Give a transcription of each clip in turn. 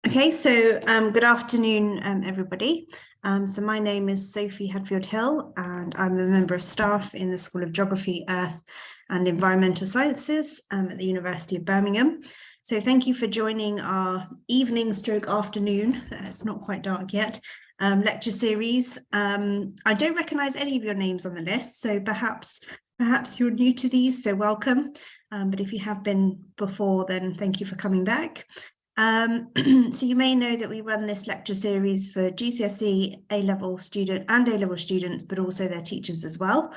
Okay, so good afternoon, everybody. So my name is Sophie Hadfield-Hill, and I'm a member of staff in the School of Geography, Earth and Environmental Sciences at the University of Birmingham. So thank you for joining our evening/afternoon, it's not quite dark yet, lecture series. I don't recognise any of your names on the list, so perhaps you're new to these, so welcome. But if you have been before, then thank you for coming back. So you may know that we run this lecture series for GCSE, A-level student and A-level students, but also their teachers as well.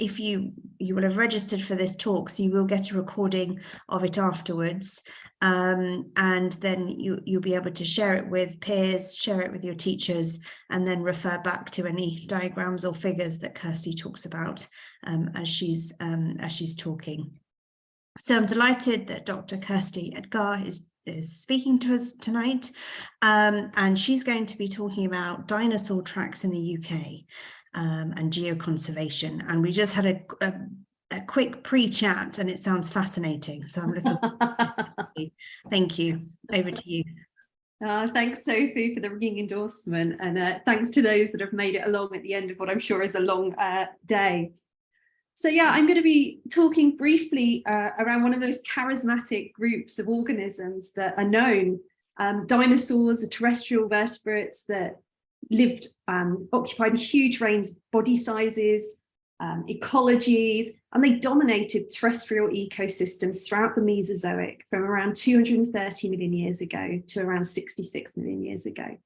If you will have registered for this talk, so you will get a recording of it afterwards. And then you'll be able to share it with peers, share it with your teachers, and then refer back to any diagrams or figures that Kirsty talks about as she's talking. So I'm delighted that Dr. Kirsty Edgar is speaking to us tonight, and she's going to be talking about dinosaur tracks in the UK and geoconservation. And we just had a quick pre-chat, and it sounds fascinating. So I'm looking forward to it. Thank you. Over to you. Thanks, Sophie, for the ringing endorsement, and thanks to those that have made it along at the end of what I'm sure is a long day. So yeah, I'm going to be talking briefly around one of those charismatic groups of organisms that are known. Dinosaurs are terrestrial vertebrates that lived, occupied huge range of body sizes, ecologies, and they dominated terrestrial ecosystems throughout the Mesozoic from around 230 million years ago to around 66 million years ago.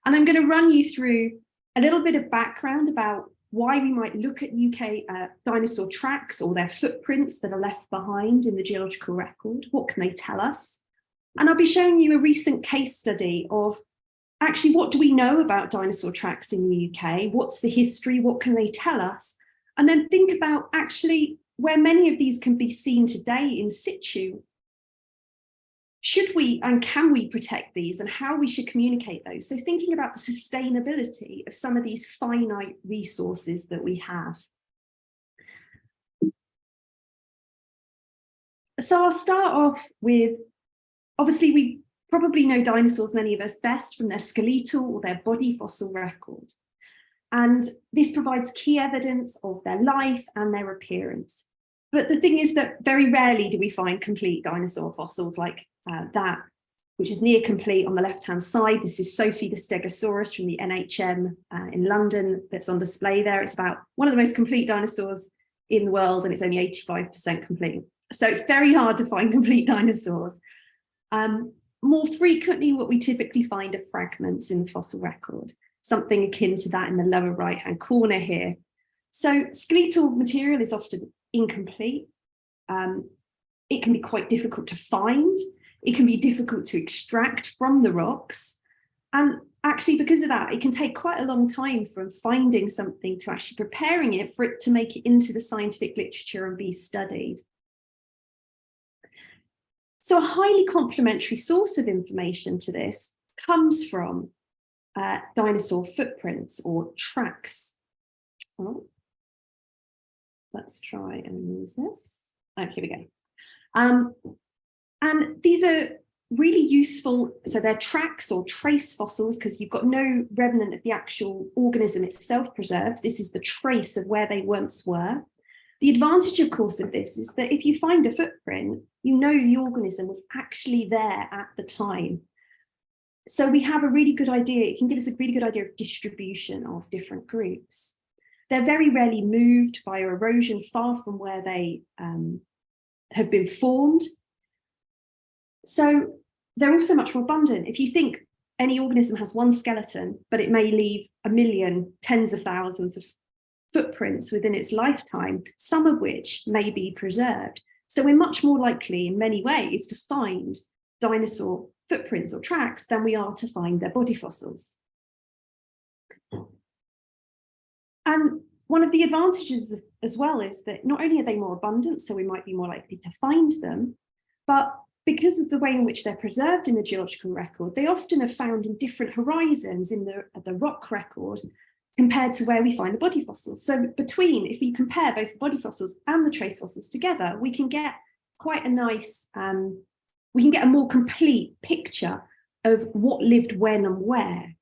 And I'm going to run you through a little bit of background about why we might look at UK dinosaur tracks or their footprints that are left behind in the geological record. What can they tell us? And I'll be showing you a recent case study of actually what do we know about dinosaur tracks in the UK? What's the history? What can they tell us? And then think about actually where many of these can be seen today in situ. Should we and can we protect these, and how we should communicate those? So thinking about the sustainability of some of these finite resources that we have. So I'll start off with, obviously we probably know dinosaurs, many of us, best from their skeletal or their body fossil record. And this provides key evidence of their life and their appearance. But the thing is that very rarely do we find complete dinosaur fossils like that, which is near complete on the left-hand side. This is Sophie the Stegosaurus from the NHM in London that's on display there. It's about one of the most complete dinosaurs in the world, and it's only 85% complete. So it's very hard to find complete dinosaurs. More frequently, what we typically find are fragments in the fossil record, something akin to that in the lower right-hand corner here. So skeletal material is often incomplete. It can be quite difficult to find. It can be difficult to extract from the rocks. And actually, because of that, it can take quite a long time from finding something to actually preparing it for it to make it into the scientific literature and be studied. So a highly complementary source of information to this comes from dinosaur footprints or tracks. Oh, let's try and use this. Okay, here we go. And these are really useful. So they're tracks or trace fossils because you've got no remnant of the actual organism itself preserved. This is the trace of where they once were. The advantage, of course, of this is that if you find a footprint, you know the organism was actually there at the time. So we have a really good idea. It can give us a really good idea of distribution of different groups. They're very rarely moved by erosion far from where they have been formed. So they're also much more abundant. If you think any organism has one skeleton, but it may leave a million, tens of thousands of footprints within its lifetime, some of which may be preserved. So we're much more likely in many ways to find dinosaur footprints or tracks than we are to find their body fossils. And one of the advantages as well is that not only are they more abundant, so we might be more likely to find them, but because of the way in which they're preserved in the geological record, they often are found in different horizons in the rock record compared to where we find the body fossils. So if you compare both the body fossils and the trace fossils together, we can get quite a nice we can get a more complete picture of what lived when and where.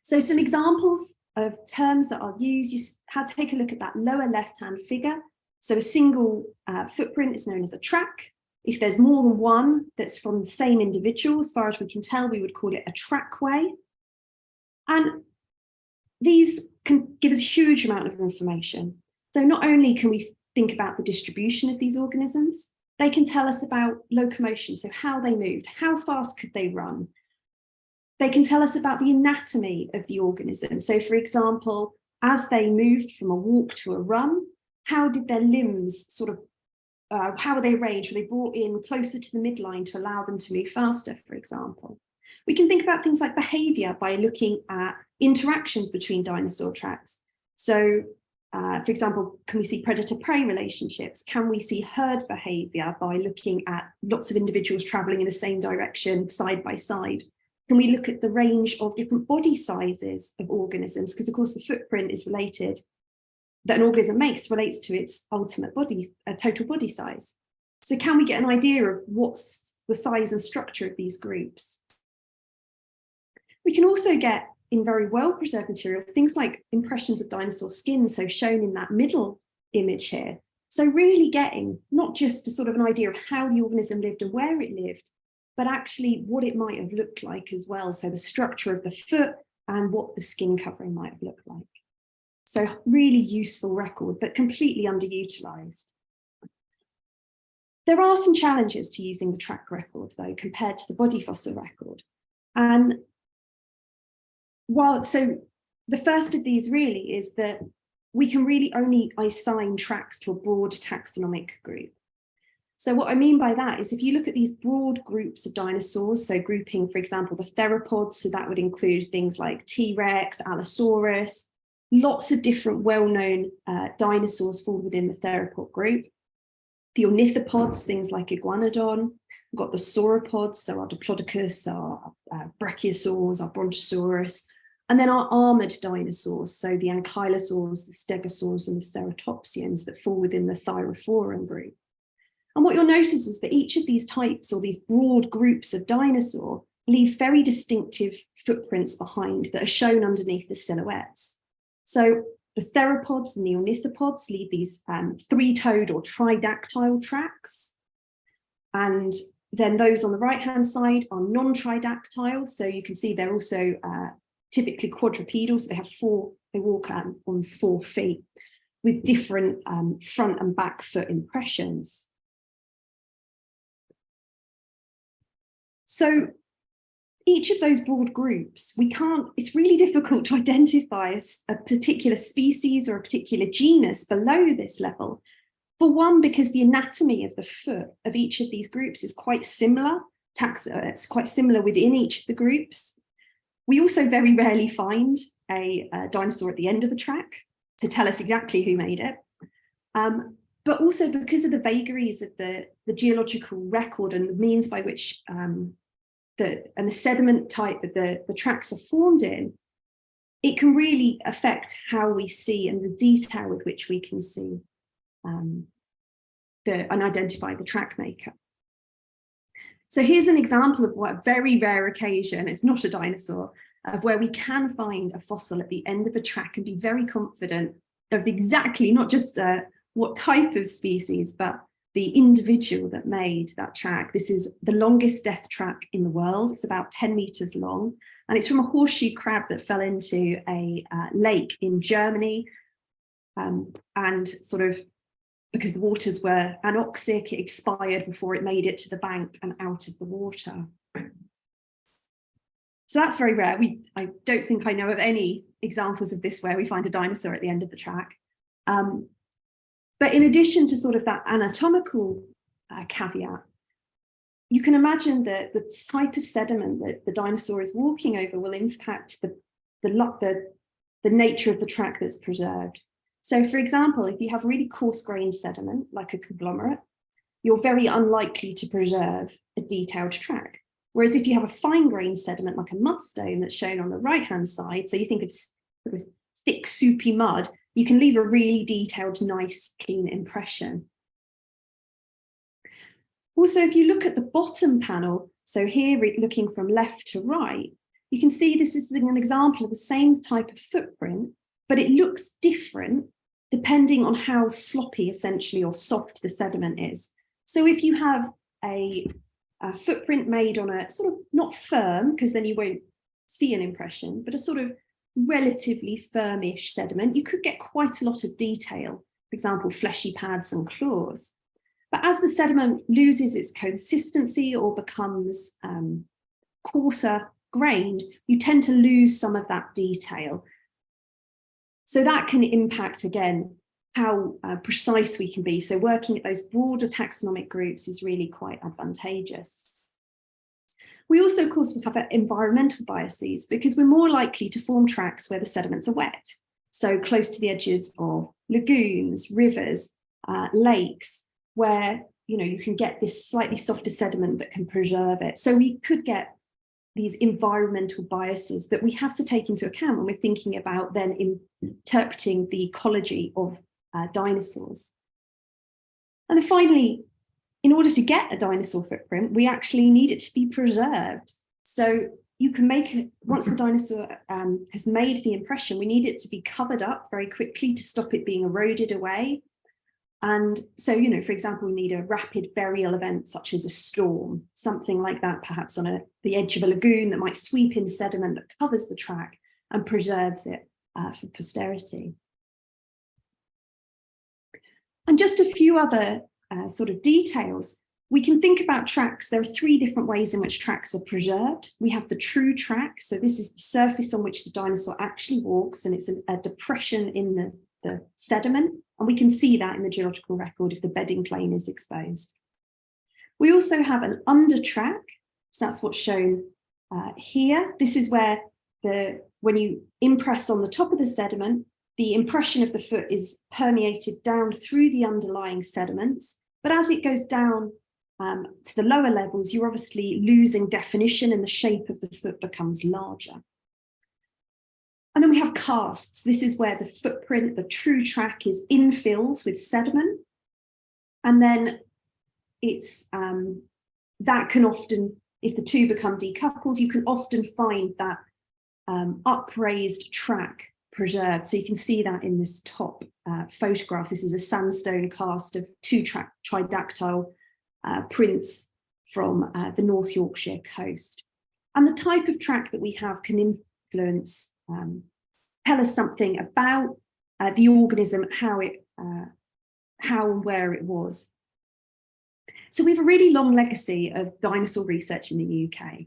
So some examples of terms that are used, you had to take a look at that lower left-hand figure. So a single footprint is known as a track. If there's more than one that's from the same individual, as far as we can tell, we would call it a trackway. And these can give us a huge amount of information. So not only can we think about the distribution of these organisms, they can tell us about locomotion, so how they moved, how fast could they run. They can tell us about the anatomy of the organism. So for example, as they moved from a walk to a run, how did their limbs sort of, how were they arranged? Were they brought in closer to the midline to allow them to move faster, for example? We can think about things like behavior by looking at interactions between dinosaur tracks. So, for example, can we see predator-prey relationships? Can we see herd behavior by looking at lots of individuals traveling in the same direction side by side? Can we look at the range of different body sizes of organisms? Because of course the footprint is related, that an organism makes relates to its ultimate body, total body size. So can we get an idea of what's the size and structure of these groups? We can also get, in very well preserved material, things like impressions of dinosaur skin, so shown in that middle image here. So really getting not just a sort of an idea of how the organism lived and where it lived, but actually what it might have looked like as well. So the structure of the foot and what the skin covering might have looked like. So really useful record, but completely underutilized. There are some challenges to using the track record though, compared to the body fossil record. And so the first of these really is that we can really only assign tracks to a broad taxonomic group. So what I mean by that is if you look at these broad groups of dinosaurs, so grouping, for example, the theropods, so that would include things like T-Rex, Allosaurus, lots of different well-known dinosaurs fall within the theropod group. The ornithopods, things like Iguanodon. We've got the sauropods, so our Diplodocus, our brachiosaurs, our Brontosaurus, and then our armored dinosaurs, so the ankylosaurs, the stegosaurs, and the ceratopsians that fall within the thyrophoran group. And what you'll notice is that each of these types or these broad groups of dinosaur leave very distinctive footprints behind that are shown underneath the silhouettes. So the theropods and the ornithopods leave these three-toed or tridactyle tracks. And then those on the right-hand side are non-tridactyle. So you can see they're also typically quadrupedal. So they walk on 4 feet with different front and back foot impressions. So each of those broad groups, it's really difficult to identify a particular species or a particular genus below this level. For one, because the anatomy of the foot of each of these groups is quite similar. It's quite similar within each of the groups. We also very rarely find a dinosaur at the end of a track to tell us exactly who made it. But also because of the vagaries of the geological record and the means by which the sediment type that the tracks are formed in, it can really affect how we see and the detail with which we can see and identify the track maker. So here's an example of what a very rare occasion, it's not a dinosaur, of where we can find a fossil at the end of a track and be very confident of exactly not just what type of species, but the individual that made that track. This is the longest death track in the world. It's about 10 meters long, and it's from a horseshoe crab that fell into a lake in Germany. And sort of, because the waters were anoxic, it expired before it made it to the bank and out of the water. So that's very rare. I don't think I know of any examples of this where we find a dinosaur at the end of the track. But in addition to sort of that anatomical caveat, you can imagine that the type of sediment that the dinosaur is walking over will impact the nature of the track that's preserved. So for example, if you have really coarse-grained sediment, like a conglomerate, you're very unlikely to preserve a detailed track. Whereas if you have a fine-grained sediment, like a mudstone that's shown on the right-hand side, so you think of sort of thick, soupy mud, you can leave a really detailed, nice, clean impression. Also, if you look at the bottom panel, so here looking from left to right, you can see this is an example of the same type of footprint, but it looks different depending on how sloppy, essentially, or soft the sediment is. So if you have a footprint made on a sort of not firm, because then you won't see an impression, but a sort of relatively firmish sediment, you could get quite a lot of detail, for example, fleshy pads and claws. But as the sediment loses its consistency or becomes coarser grained, you tend to lose some of that detail. So that can impact, again, how precise we can be. So working at those broader taxonomic groups is really quite advantageous. We also, of course, have environmental biases because we're more likely to form tracks where the sediments are wet. So close to the edges of lagoons, rivers, lakes, where you can get this slightly softer sediment that can preserve it. So we could get these environmental biases that we have to take into account when we're thinking about then interpreting the ecology of dinosaurs. And then finally, in order to get a dinosaur footprint, we actually need it to be preserved. So you can make it, once the dinosaur has made the impression, we need it to be covered up very quickly to stop it being eroded away. And so, for example, we need a rapid burial event such as a storm, something like that, perhaps on the edge of a lagoon that might sweep in sediment that covers the track and preserves it for posterity. And just a few other sort of details. We can think about tracks. There are 3 different ways in which tracks are preserved. We have the true track. So this is the surface on which the dinosaur actually walks, and it's a depression in the sediment. And we can see that in the geological record if the bedding plane is exposed. We also have an under track. So that's what's shown here. This is where when you impress on the top of the sediment, the impression of the foot is permeated down through the underlying sediments. But as it goes down to the lower levels, you're obviously losing definition and the shape of the foot becomes larger. And then we have casts. This is where the footprint, the true track, is infilled with sediment. And then it's that can often, if the two become decoupled, you can often find that upraised track preserved. So you can see that in this top photograph. This is a sandstone cast of 2-track tridactyle prints from the North Yorkshire coast. And the type of track that we have can influence, tell us something about the organism, how and where it was. So we have a really long legacy of dinosaur research in the UK.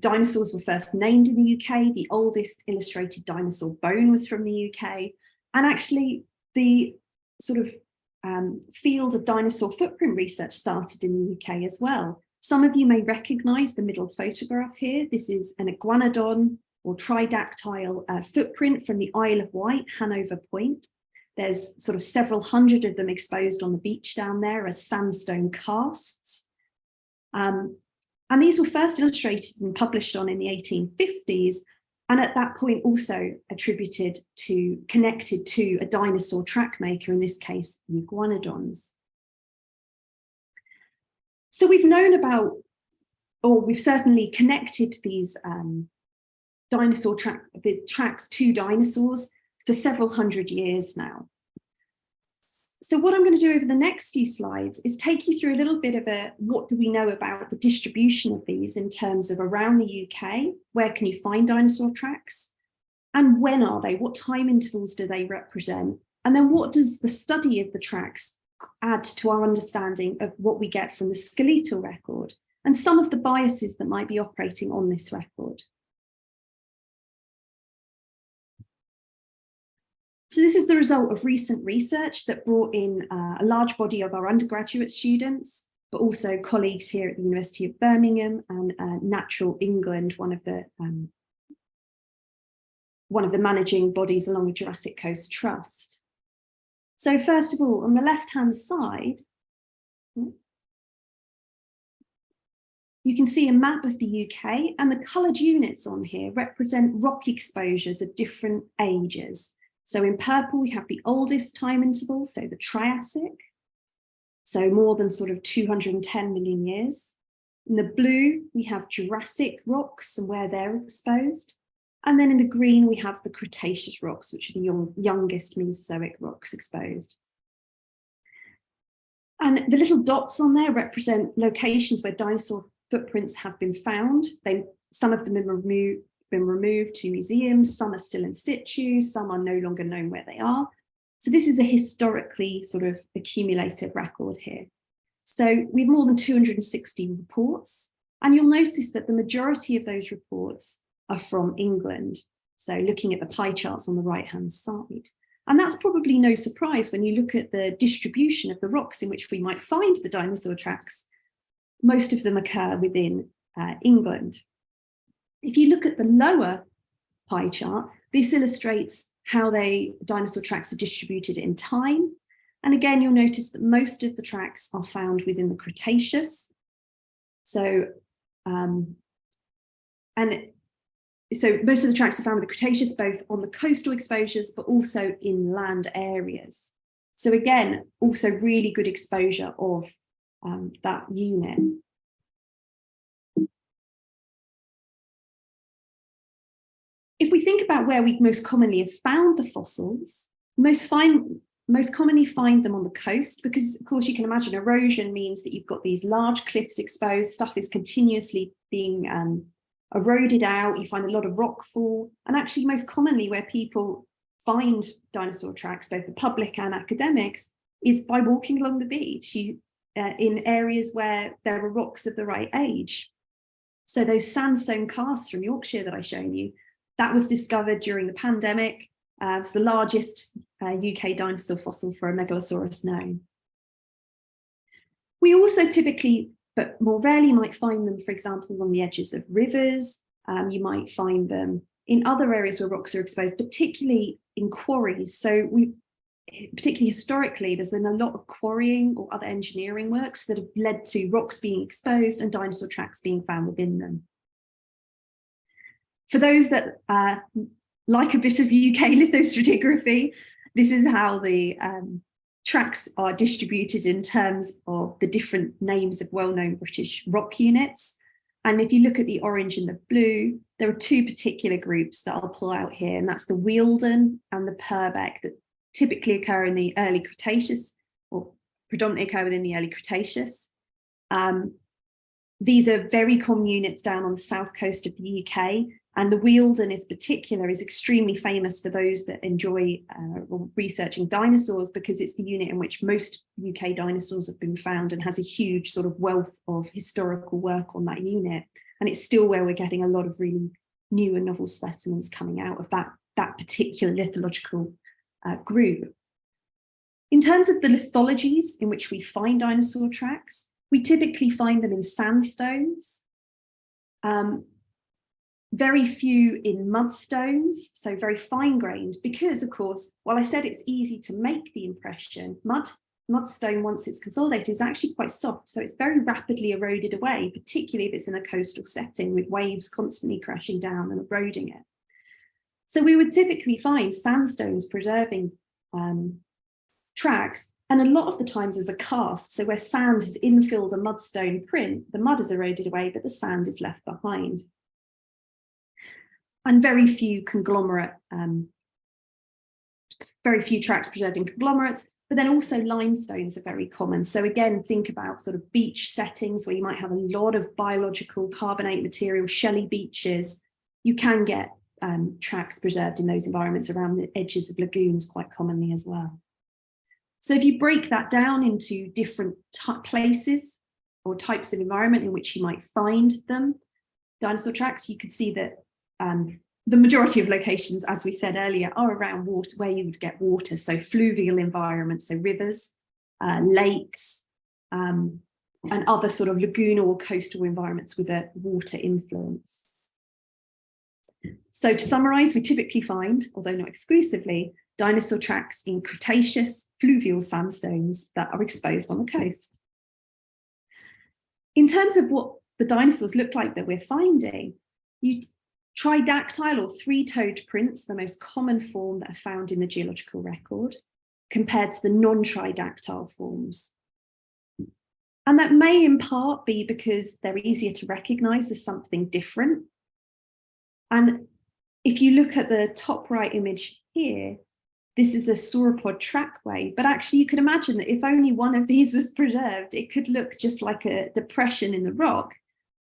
Dinosaurs were first named in the UK. The oldest illustrated dinosaur bone was from the UK. And actually the sort of field of dinosaur footprint research started in the UK as well. Some of you may recognise the middle photograph here. This is an iguanodon or tridactyle footprint from the Isle of Wight, Hanover Point. There's sort of several hundred of them exposed on the beach down there as sandstone casts. And these were first illustrated and published in the 1850s, and at that point also connected to a dinosaur track maker, in this case, the iguanodons. So we've known about, or we've certainly connected these dinosaur tracks to dinosaurs for several hundred years now. So what I'm going to do over the next few slides is take you through a little bit of what do we know about the distribution of these in terms of around the UK, where can you find dinosaur tracks, and when are they, what time intervals do they represent, and then what does the study of the tracks add to our understanding of what we get from the skeletal record and some of the biases that might be operating on this record. So this is the result of recent research that brought in a large body of our undergraduate students, but also colleagues here at the University of Birmingham and Natural England, one of the managing bodies along with Jurassic Coast Trust. So first of all, on the left-hand side, you can see a map of the UK, and the coloured units on here represent rock exposures of different ages. So in purple, we have the oldest time interval, so the Triassic. so more than sort of 210 million years. In the blue, we have Jurassic rocks and where they're exposed. And then in the green, we have the Cretaceous rocks, which are the youngest Mesozoic rocks exposed. And the little dots on there represent locations where dinosaur footprints have been found. Some of them have been removed to museums, some are still in situ, some are no longer known where they are. So this is a historically sort of accumulated record here. So we have more than 260 reports, and you'll notice that the majority of those reports are from England. So looking at the pie charts on the right-hand side. And that's probably no surprise when you look at the distribution of the rocks in which we might find the dinosaur tracks. Most of them occur within England. If you look at the lower pie chart, this illustrates how dinosaur tracks are distributed in time. And again, you'll notice that most of the tracks are found within the Cretaceous. So most of the tracks are found in the Cretaceous, both on the coastal exposures, but also in land areas. So again, also really good exposure of that unit. If we think about where we most commonly have found the fossils, most commonly find them on the coast, because of course you can imagine erosion means that you've got these large cliffs exposed, stuff is continuously being eroded out, you find a lot of rockfall, and actually most commonly where people find dinosaur tracks, both the public and academics, is by walking along the beach in areas where there are rocks of the right age. So those sandstone casts from Yorkshire that I've shown you, that was discovered during the pandemic. It's the largest UK dinosaur fossil for a megalosaurus known. We also typically, but more rarely, might find them, for example, along the edges of rivers. You might find them in other areas where rocks are exposed, particularly in quarries. So particularly historically, there's been a lot of quarrying or other engineering works that have led to rocks being exposed and dinosaur tracks being found within them. For those that like a bit of UK lithostratigraphy, this is how the tracks are distributed in terms of the different names of well-known British rock units. And if you look at the orange and the blue, there are two particular groups that I'll pull out here, and that's the Wealden and the Purbeck that typically occur in the early Cretaceous, or predominantly occur within the early Cretaceous. These are very common units down on the south coast of the UK. And the Wealden in particular is extremely famous for those that enjoy researching dinosaurs, because it's the unit in which most UK dinosaurs have been found and has a huge sort of wealth of historical work on that unit. And it's still where we're getting a lot of really new and novel specimens coming out of that particular lithological group. In terms of the lithologies in which we find dinosaur tracks, we typically find them in sandstones. Very few in mudstones, so very fine-grained, because of course, while I said it's easy to make the impression, mudstone, once it's consolidated, is actually quite soft, so it's very rapidly eroded away, particularly if it's in a coastal setting with waves constantly crashing down and eroding it. So we would typically find sandstones preserving tracks, and a lot of the times as a cast, so where sand has infilled a mudstone print, the mud is eroded away, but the sand is left behind. And very few conglomerate, very few tracks preserved in conglomerates, but then also limestones are very common. So again, think about sort of beach settings where you might have a lot of biological carbonate material, shelly beaches. You can get tracks preserved in those environments around the edges of lagoons quite commonly as well. So if you break that down into different places or types of environment in which you might find them, dinosaur tracks, you could see that the majority of locations, as we said earlier, are around water, where you would get water, so fluvial environments, so rivers, lakes, and other sort of lagoonal or coastal environments with a water influence. So to summarize, we typically find, although not exclusively, dinosaur tracks in Cretaceous fluvial sandstones that are exposed on the coast. In terms of what the dinosaurs look like that we're finding, tridactyle or three-toed prints, the most common form that are found in the geological record, compared to the non-tridactyle forms. And that may in part be because they're easier to recognize as something different. And if you look at the top right image here, this is a sauropod trackway, but actually you could imagine that if only one of these was preserved, it could look just like a depression in the rock.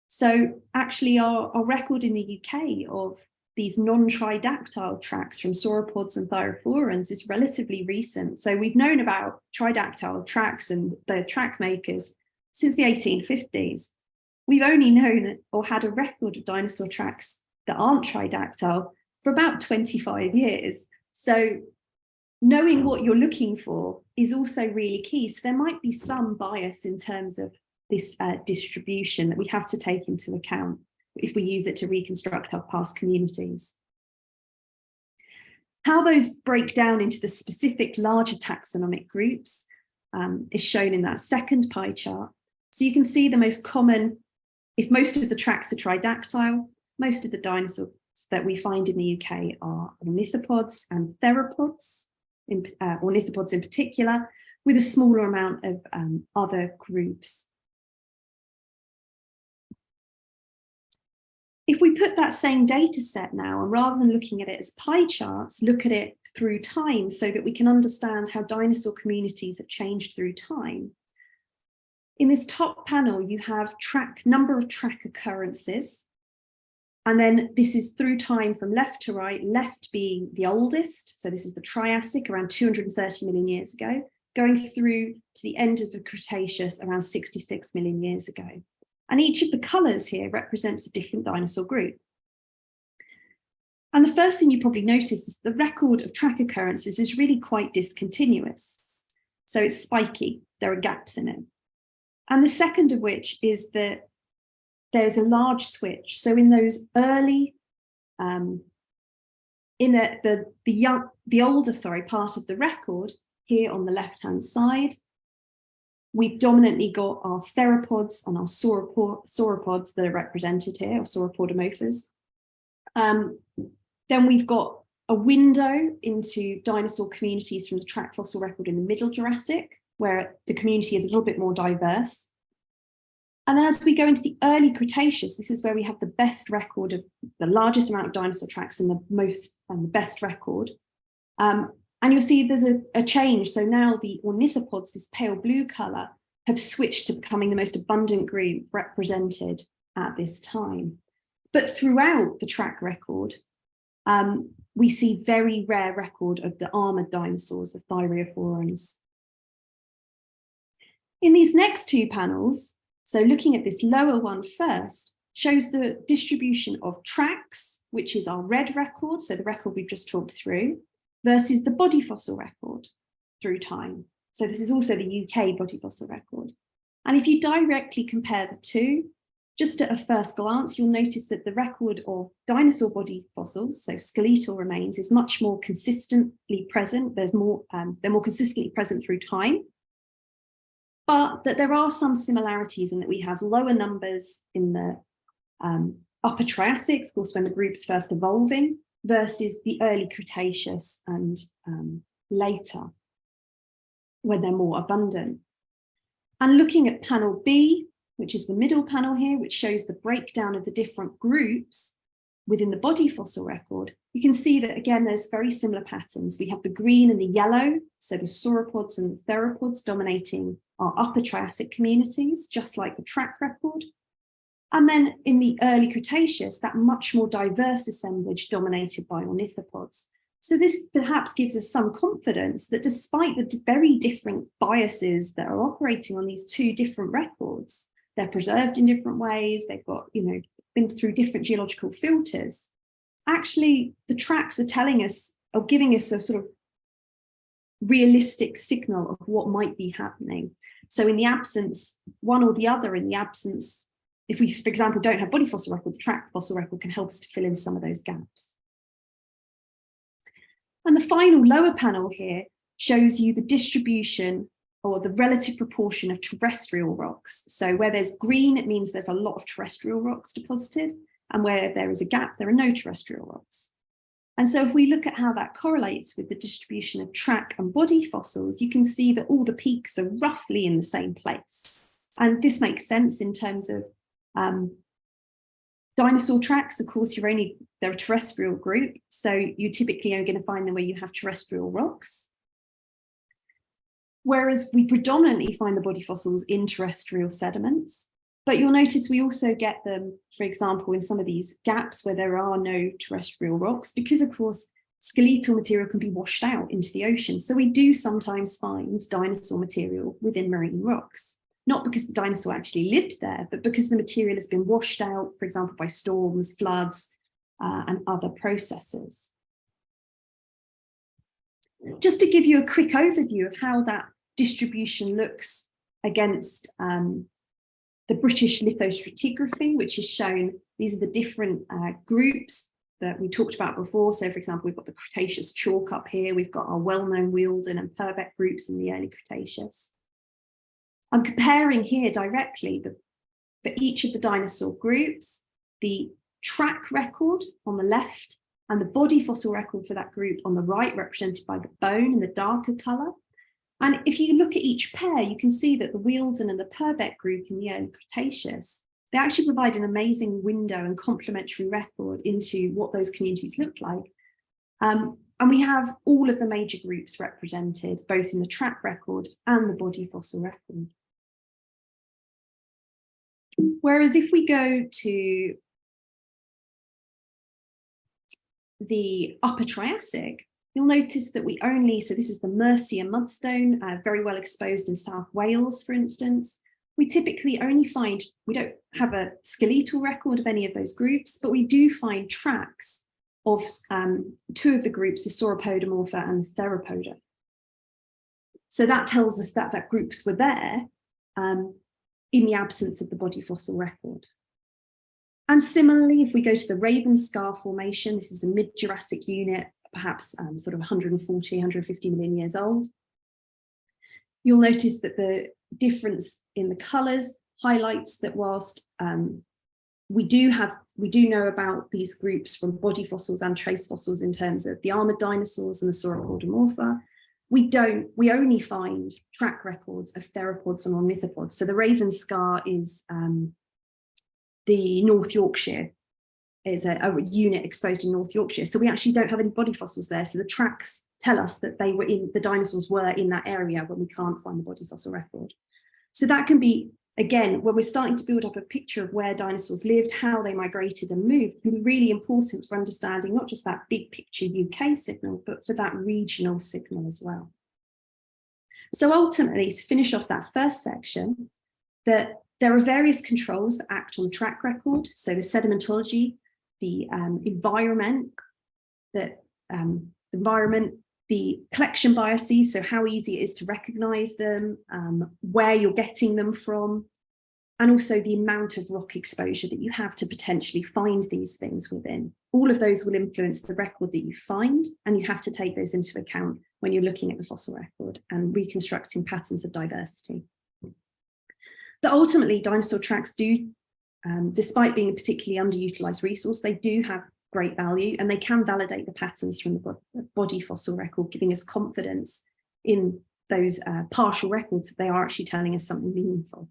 So actually our record in the UK of these non-tridactyle tracks from sauropods and thyrophorans is relatively recent. So we've known about tridactyle tracks and the track makers since the 1850s. We've only known or had a record of dinosaur tracks that aren't tridactyle for about 25 years. So knowing what you're looking for is also really key. So there might be some bias in terms of this distribution that we have to take into account if we use it to reconstruct our past communities. How those break down into the specific larger taxonomic groups is shown in that second pie chart. So you can see the most common, if most of the tracks are tridactyle, most of the dinosaurs that we find in the UK are ornithopods and theropods, ornithopods in particular, with a smaller amount of other groups. If we put that same data set now, and rather than looking at it as pie charts, look at it through time so that we can understand how dinosaur communities have changed through time. In this top panel, you have number of track occurrences. And then this is through time from left to right, left being the oldest. So this is the Triassic, around 230 million years ago, going through to the end of the Cretaceous, around 66 million years ago. And each of the colours here represents a different dinosaur group. And the first thing you probably notice is the record of track occurrences is really quite discontinuous. So it's spiky, there are gaps in it. And the second of which is that there's a large switch. So in those early, in the older part of the record, here on the left-hand side, we've dominantly got our theropods and our sauropods that are represented here, or sauropodomorphs. Then we've got a window into dinosaur communities from the track fossil record in the Middle Jurassic, where the community is a little bit more diverse. And then as we go into the early Cretaceous, this is where we have the best record of the largest amount of dinosaur tracks and the best record. And you'll see there's a change. So now the ornithopods, this pale blue colour, have switched to becoming the most abundant group represented at this time. But throughout the track record, we see very rare record of the armoured dinosaurs, the thyreophorans. In these next two panels, so looking at this lower one first, shows the distribution of tracks, which is our red record, so the record we've just talked through, versus the body fossil record through time. So this is also the UK body fossil record. And if you directly compare the two, just at a first glance, you'll notice that the record of dinosaur body fossils, so skeletal remains, is much more consistently present. They're more consistently present through time. But that there are some similarities in that we have lower numbers in the upper Triassic, of course, when the group's first evolving, versus the early Cretaceous and later, when they're more abundant. And looking at panel B, which is the middle panel here, which shows the breakdown of the different groups within the body fossil record, you can see that, again, there's very similar patterns. We have the green and the yellow, so the sauropods and the theropods dominating our upper Triassic communities, just like the track record. And then in the early Cretaceous, that much more diverse assemblage dominated by ornithopods. So this perhaps gives us some confidence that despite the very different biases that are operating on these two different records, they're preserved in different ways, they've got, been through different geological filters. Actually, the tracks are telling us, or giving us a sort of realistic signal of what might be happening. So in the absence, one or the other, in the absence, if we, for example, don't have body fossil record, the track fossil record can help us to fill in some of those gaps. And the final lower panel here shows you the distribution or the relative proportion of terrestrial rocks. So where there's green, it means there's a lot of terrestrial rocks deposited, and where there is a gap, there are no terrestrial rocks. And so if we look at how that correlates with the distribution of track and body fossils, you can see that all the peaks are roughly in the same place. And this makes sense in terms of dinosaur tracks. Of course, they're a terrestrial group, so you're typically only going to find them where you have terrestrial rocks. Whereas we predominantly find the body fossils in terrestrial sediments, but you'll notice we also get them, for example, in some of these gaps where there are no terrestrial rocks, because of course, skeletal material can be washed out into the ocean. So we do sometimes find dinosaur material within marine rocks, not because the dinosaur actually lived there, but because the material has been washed out, for example, by storms, floods, and other processes. Just to give you a quick overview of how that distribution looks against the British lithostratigraphy, which is shown, these are the different groups that we talked about before. So for example, we've got the Cretaceous chalk up here, we've got our well-known Wealden and Purbeck groups in the early Cretaceous. I'm comparing here directly for each of the dinosaur groups, the track record on the left and the body fossil record for that group on the right, represented by the bone in the darker colour. And if you look at each pair, you can see that the Wealden and the Purbeck group in the early Cretaceous, they actually provide an amazing window and complementary record into what those communities look like. And we have all of the major groups represented, both in the track record and the body fossil record. Whereas if we go to the Upper Triassic, you'll notice that so this is the Mercia mudstone, very well exposed in South Wales, for instance. We typically we don't have a skeletal record of any of those groups, but we do find tracks of two of the groups, the Sauropodomorpha and the Theropoda. So that tells us that groups were there in the absence of the body fossil record. And similarly, if we go to the Raven Scar Formation, this is a mid-Jurassic unit, perhaps sort of 140, 150 million years old. You'll notice that the difference in the colours highlights that whilst we do know about these groups from body fossils and trace fossils in terms of the armoured dinosaurs and the Sauropodomorpha, we only find track records of theropods and ornithopods. So the Raven Scar is the North Yorkshire, is a unit exposed in North Yorkshire. So we actually don't have any body fossils there. So the tracks tell us that the dinosaurs were in that area when we can't find the body fossil record. So that can be, again, when we're starting to build up a picture of where dinosaurs lived, how they migrated and moved, can be really important for understanding not just that big picture UK signal, but for that regional signal as well. So ultimately, to finish off that first section, that there are various controls that act on the track record. So the sedimentology, the environment, the collection biases, so how easy it is to recognize them, where you're getting them from, and also the amount of rock exposure that you have to potentially find these things within. All of those will influence the record that you find, and you have to take those into account when you're looking at the fossil record and reconstructing patterns of diversity. But ultimately, dinosaur tracks do, despite being a particularly underutilized resource, they do have great value, and they can validate the patterns from the body fossil record, giving us confidence in those partial records that they are actually telling us something meaningful.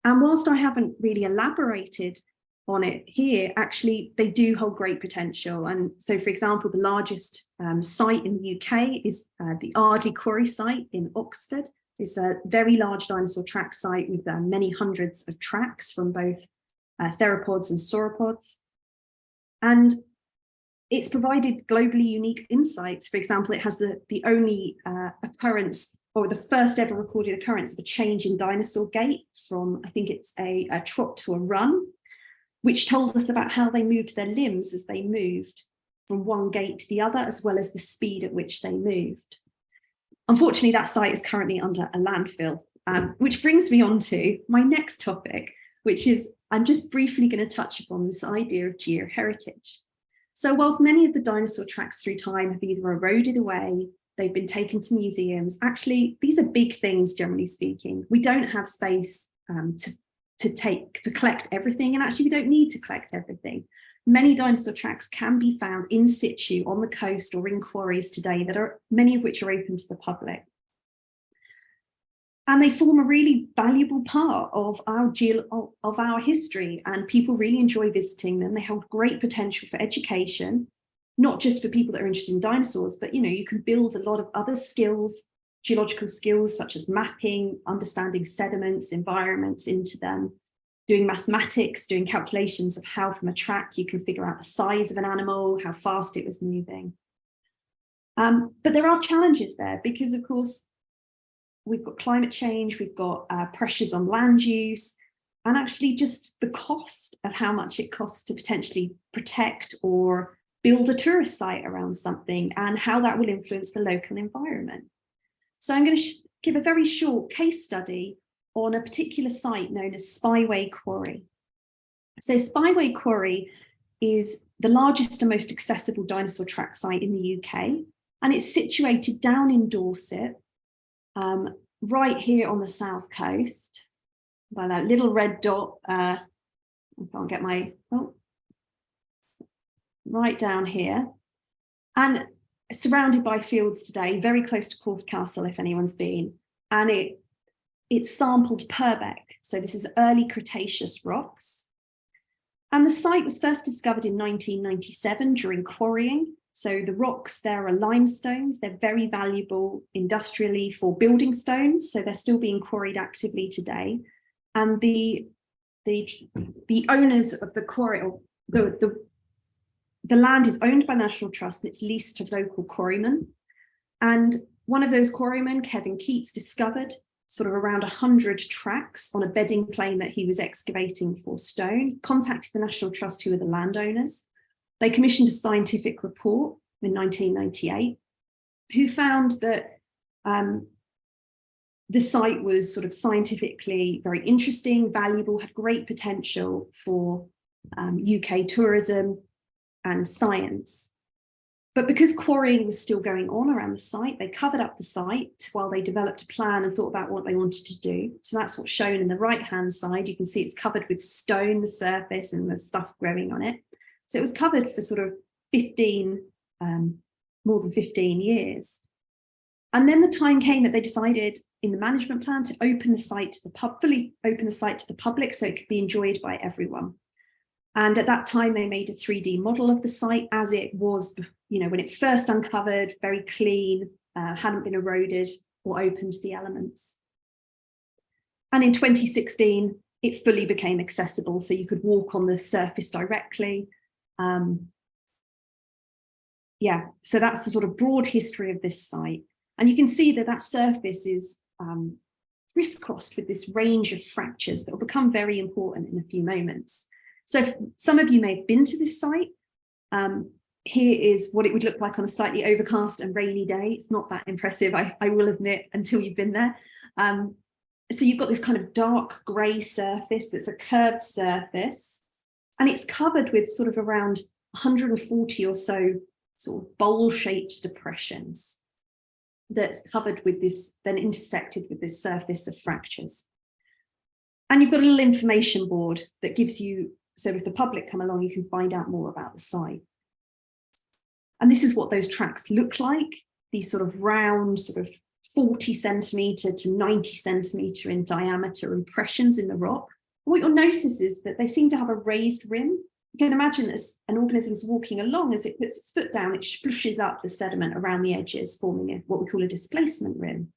And whilst I haven't really elaborated on it here, actually they do hold great potential. And so, for example, the largest site in the UK is the Ardley Quarry site in Oxford. It's a very large dinosaur track site with many hundreds of tracks from both theropods and sauropods. And it's provided globally unique insights. For example, it has the only occurrence, or the first ever recorded occurrence, of a change in dinosaur gait from, I think it's a trot to a run, which told us about how they moved their limbs as they moved from one gait to the other, as well as the speed at which they moved. Unfortunately, that site is currently under a landfill, which brings me on to my next topic, which is, I'm just briefly going to touch upon this idea of geoheritage. So whilst many of the dinosaur tracks through time have either eroded away, they've been taken to museums, actually, these are big things, generally speaking. We don't have space to collect everything, and actually we don't need to collect everything. Many dinosaur tracks can be found in situ on the coast or in quarries today, that are many of which are open to the public. And they form a really valuable part of our history, and people really enjoy visiting them. They hold great potential for education, not just for people that are interested in dinosaurs, but you can build a lot of other skills, geological skills such as mapping, understanding sediments, environments into them, doing mathematics, doing calculations of how from a track you can figure out the size of an animal, how fast it was moving. But there are challenges there because, of course, we've got climate change, we've got pressures on land use, and actually just the cost of how much it costs to potentially protect or build a tourist site around something, and how that will influence the local environment. So I'm going to give a very short case study on a particular site known as Spyway Quarry. So Spyway Quarry is the largest and most accessible dinosaur track site in the UK, and it's situated down in Dorset, right here on the south coast, by that little red dot. I can't get my, right down here, and surrounded by fields today, very close to Corfe Castle if anyone's been, and it's sampled Purbeck, so this is early Cretaceous rocks. And the site was first discovered in 1997 during quarrying. So the rocks there are limestones. They're very valuable industrially for building stones, so they're still being quarried actively today. And the owners of the quarry, or the land is owned by National Trust and it's leased to local quarrymen. And one of those quarrymen, Kevin Keats, discovered sort of around 100 tracks on a bedding plane that he was excavating for stone, contacted the National Trust, who are the landowners. They commissioned a scientific report in 1998, who found that the site was sort of scientifically very interesting, valuable, had great potential for UK tourism and science. But because quarrying was still going on around the site, they covered up the site while they developed a plan and thought about what they wanted to do. So that's what's shown in the right-hand side. You can see it's covered with stone, the surface, and there's stuff growing on it. So it was covered for sort of more than 15 years. And then the time came that they decided in the management plan to open the site to the fully open the site to the public so it could be enjoyed by everyone. And at that time, they made a 3D model of the site as it was, when it first uncovered, very clean, hadn't been eroded or open to the elements. And in 2016, it fully became accessible, so you could walk on the surface directly. So that's the sort of broad history of this site. And you can see that that surface is crisscrossed with this range of fractures that will become very important in a few moments. So some of you may have been to this site. Here is what it would look like on a slightly overcast and rainy day. It's not that impressive, I will admit, until you've been there. So you've got this kind of dark grey surface that's a curved surface, and it's covered with sort of around 140 or so sort of bowl-shaped depressions that's covered with this, then intersected with this surface of fractures. And you've got a little information board that gives you, so if the public come along, you can find out more about the site. And this is what those tracks look like, these sort of round, sort of 40 centimetre to 90 centimetre in diameter impressions in the rock. What you'll notice is that they seem to have a raised rim. You can imagine as an organism is walking along, as it puts its foot down, it splooshes up the sediment around the edges, forming what we call a displacement rim.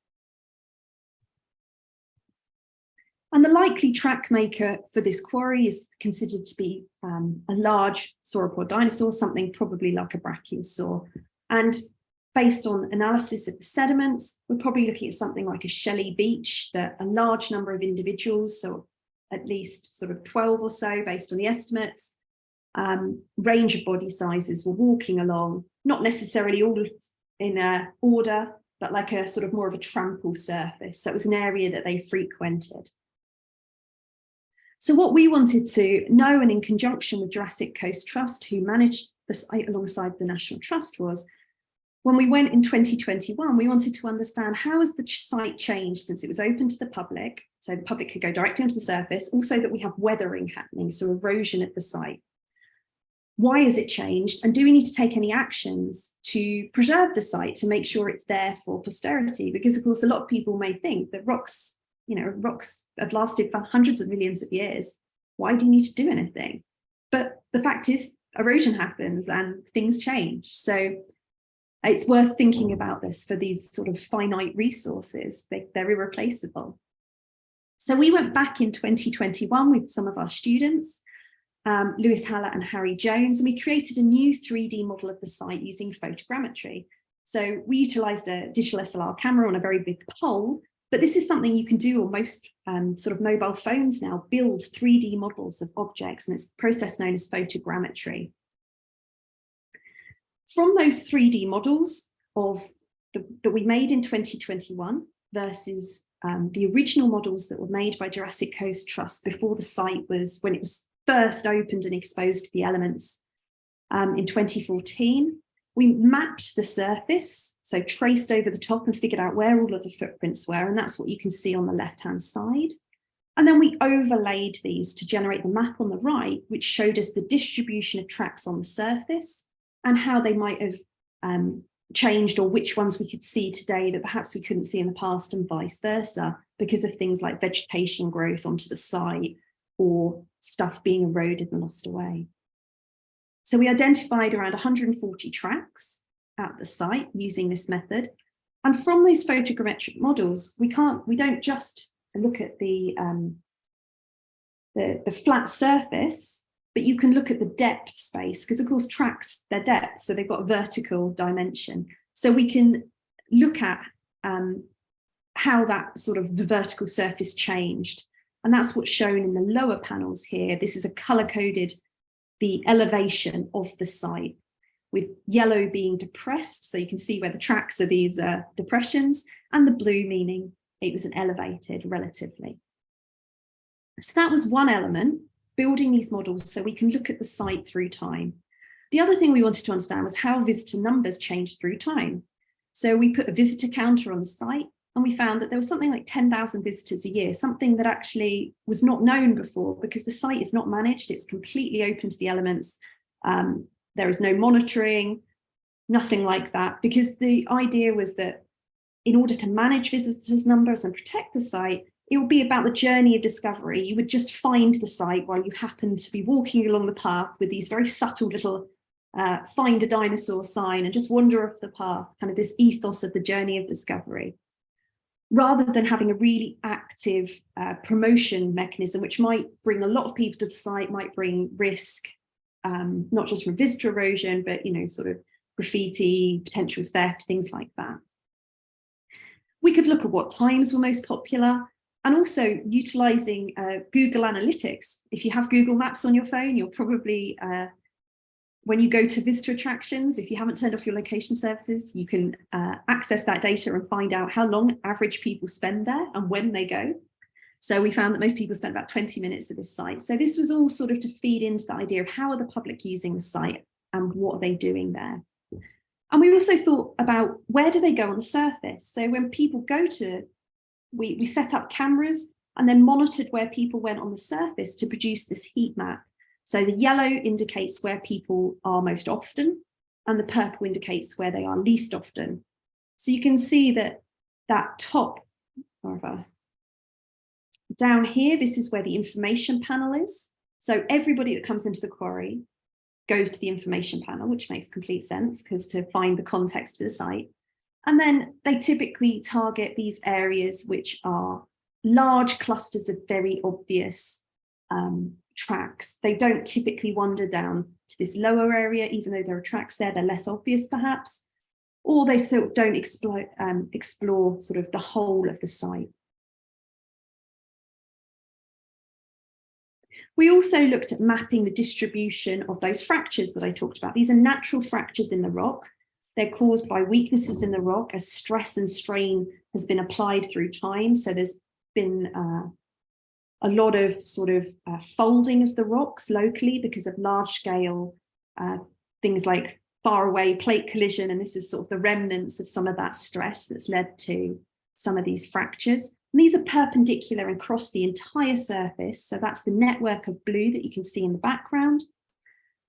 And the likely track maker for this quarry is considered to be a large sauropod dinosaur, something probably like a brachiosaur. And based on analysis of the sediments, we're probably looking at something like a shelly beach that a large number of individuals, so at least sort of 12 or so based on the estimates, range of body sizes were walking along, not necessarily all in order, but like a sort of more of a trample surface. So it was an area that they frequented. So what we wanted to know, and in conjunction with Jurassic Coast Trust, who managed the site alongside the National Trust, was when we went in 2021, we wanted to understand how has the site changed since it was open to the public, so the public could go directly onto the surface, also that we have weathering happening, so erosion at the site. Why has it changed? And do we need to take any actions to preserve the site to make sure it's there for posterity? Because of course, a lot of people may think that rocks rocks have lasted for hundreds of millions of years. Why do you need to do anything? But the fact is, erosion happens and things change. So it's worth thinking about this for these sort of finite resources. They're irreplaceable. So we went back in 2021 with some of our students, Lewis Hallett and Harry Jones, and we created a new 3D model of the site using photogrammetry. So we utilised a digital SLR camera on a very big pole, but this is something you can do on most sort of mobile phones now, build 3D models of objects, and it's a process known as photogrammetry. From those 3D models that we made in 2021 versus the original models that were made by Jurassic Coast Trust before the site when it was first opened and exposed to the elements in 2014, we mapped the surface, so traced over the top and figured out where all of the footprints were, and that's what you can see on the left-hand side. And then we overlaid these to generate the map on the right, which showed us the distribution of tracks on the surface and how they might have changed, or which ones we could see today that perhaps we couldn't see in the past, and vice versa, because of things like vegetation growth onto the site or stuff being eroded and lost away. So we identified around 140 tracks at the site using this method. And from those photogrammetric models, we don't just look at the flat surface, but you can look at the depth space, because of course tracks, they're depth, so they've got a vertical dimension. So we can look at how that sort of the vertical surface changed. And that's what's shown in the lower panels here. This is a color-coded the elevation of the site, with yellow being depressed, so you can see where the tracks are these depressions, and the blue meaning it was an elevated relatively. So that was one element, building these models so we can look at the site through time. The other thing we wanted to understand was how visitor numbers changed through time. So we put a visitor counter on the site, and we found that there was something like 10,000 visitors a year, something that actually was not known before, because the site is not managed. It's completely open to the elements. There is no monitoring, nothing like that, because the idea was that in order to manage visitors' numbers and protect the site, it would be about the journey of discovery. You would just find the site while you happened to be walking along the path with these very subtle little find a dinosaur sign, and just wander off the path, kind of this ethos of the journey of discovery, rather than having a really active promotion mechanism, which might bring a lot of people to the site, might bring risk, not just from visitor erosion, but sort of graffiti, potential theft, things like that. We could look at what times were most popular, and also utilising Google Analytics. If you have Google Maps on your phone, you'll probably, when you go to visitor attractions, if you haven't turned off your location services, you can access that data and find out how long average people spend there and when they go. So we found that most people spent about 20 minutes at this site. So this was all sort of to feed into the idea of how are the public using the site and what are they doing there. And we also thought about where do they go on the surface. So when people go to, we set up cameras and then monitored where people went on the surface to produce this heat map. So the yellow indicates where people are most often, and the purple indicates where they are least often. So you can see that top, down here, this is where the information panel is. So everybody that comes into the quarry goes to the information panel, which makes complete sense, because to find the context of the site. And then they typically target these areas which are large clusters of very obvious tracks. They don't typically wander down to this lower area, even though there are tracks there, they're less obvious perhaps, or they sort of don't explore sort of the whole of the site. We also looked at mapping the distribution of those fractures that I talked about. These are natural fractures in the rock. They're caused by weaknesses in the rock as stress and strain has been applied through time. So there's been a lot of sort of folding of the rocks locally because of large scale things like far away plate collision. And this is sort of the remnants of some of that stress that's led to some of these fractures. And these are perpendicular and cross the entire surface. So that's the network of blue that you can see in the background.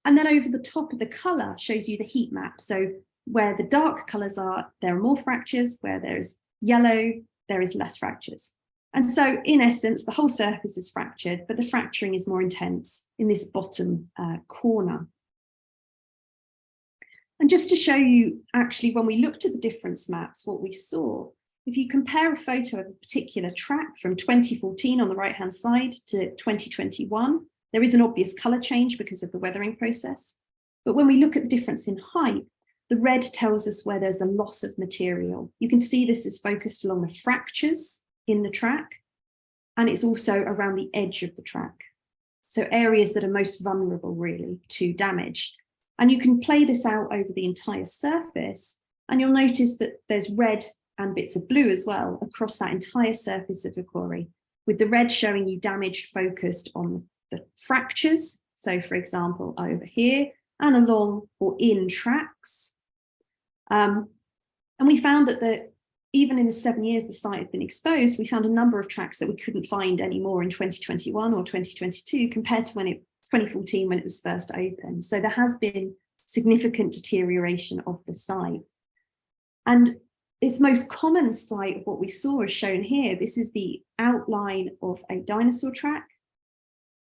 And then over the top of the color shows you the heat map. So where the dark colors are, there are more fractures. Where there is yellow, there is less fractures. And so in essence, the whole surface is fractured, but the fracturing is more intense in this bottom corner. And just to show you, actually, when we looked at the difference maps, what we saw, if you compare a photo of a particular track from 2014 on the right-hand side to 2021, there is an obvious colour change because of the weathering process. But when we look at the difference in height, the red tells us where there's a loss of material. You can see this is focused along the fractures in the track, and it's also around the edge of the track. So areas that are most vulnerable, really, to damage. And you can play this out over the entire surface, and you'll notice that there's red and bits of blue as well across that entire surface of the quarry, with the red showing you damage focused on the fractures. So for example, over here and along or in tracks. And we found that even in the 7 years the site had been exposed, we found a number of tracks that we couldn't find anymore in 2021 or 2022 compared to 2014 when it was first opened. So there has been significant deterioration of the site. And its most common site of what we saw is shown here. This is the outline of a dinosaur track.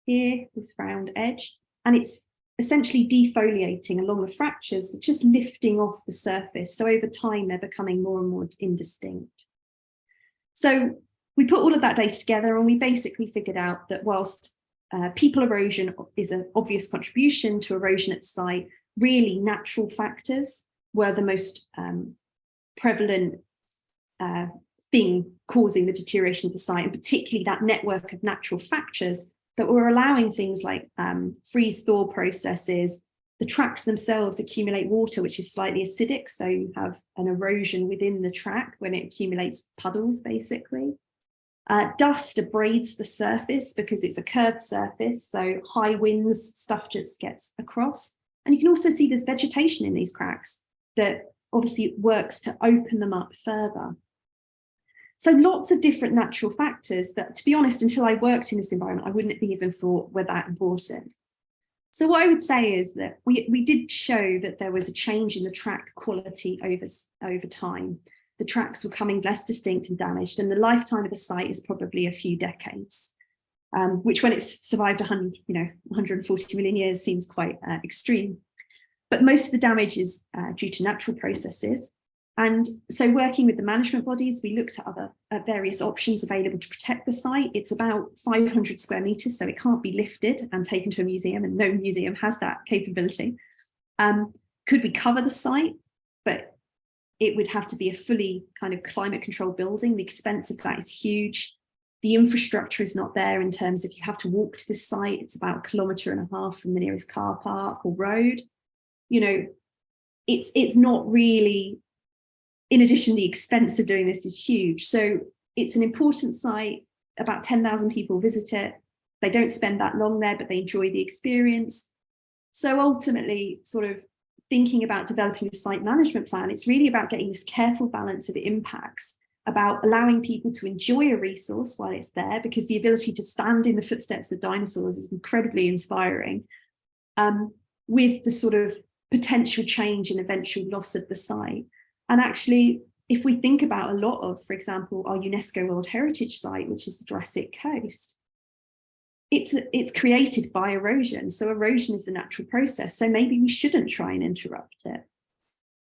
Here, this round edge, and it's essentially defoliating along the fractures, just lifting off the surface. So over time, they're becoming more and more indistinct. So we put all of that data together, and we basically figured out that whilst people erosion is an obvious contribution to erosion at the site, really natural factors were the most prevalent thing causing the deterioration of the site, and particularly that network of natural fractures that were allowing things like freeze-thaw processes. The tracks themselves accumulate water, which is slightly acidic, so you have an erosion within the track when it accumulates puddles, basically. Dust abrades the surface because it's a curved surface, so high winds, stuff just gets across. And you can also see there's vegetation in these cracks that obviously works to open them up further. So lots of different natural factors that, to be honest, until I worked in this environment, I wouldn't have even thought were that important. So what I would say is that we did show that there was a change in the track quality over time. The tracks were becoming less distinct and damaged, and the lifetime of the site is probably a few decades, which when it's survived 140 million years seems quite extreme. But most of the damage is due to natural processes. And so working with the management bodies, we looked at various options available to protect the site. It's about 500 square meters, so it can't be lifted and taken to a museum, and no museum has that capability. Could we cover the site? But it would have to be a fully kind of climate controlled building. The expense of that is huge. The infrastructure is not there in terms of you have to walk to this site. It's about 1.5 kilometers from the nearest car park or road. You know, it's not really. In addition, the expense of doing this is huge. So it's an important site. About 10,000 people visit it. They don't spend that long there, but they enjoy the experience. So ultimately, sort of thinking about developing a site management plan, it's really about getting this careful balance of impacts, about allowing people to enjoy a resource while it's there, because the ability to stand in the footsteps of dinosaurs is incredibly inspiring, with the sort of potential change and eventual loss of the site. And actually, if we think about a lot of, for example, our UNESCO World Heritage Site, which is the Jurassic Coast, it's created by erosion. So erosion is a natural process. So maybe we shouldn't try and interrupt it.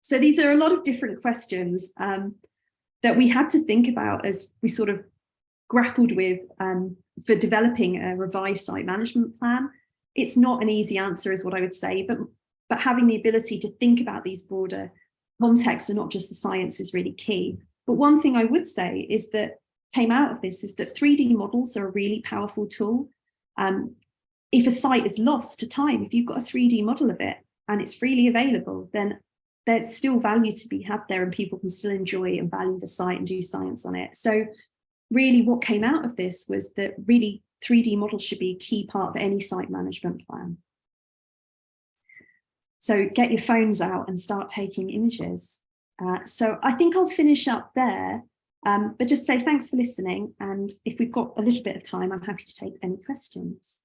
So these are a lot of different questions that we had to think about as we sort of grappled with for developing a revised site management plan. It's not an easy answer is what I would say, but having the ability to think about these broader context and not just the science is really key. But one thing I would say is that came out of this is that 3D models are a really powerful tool. If a site is lost to time, if you've got a 3D model of it and it's freely available, then there's still value to be had there and people can still enjoy and value the site and do science on it. So really what came out of this was that really 3D models should be a key part of any site management plan. So get your phones out and start taking images. So I think I'll finish up there, but just say thanks for listening. And if we've got a little bit of time, I'm happy to take any questions.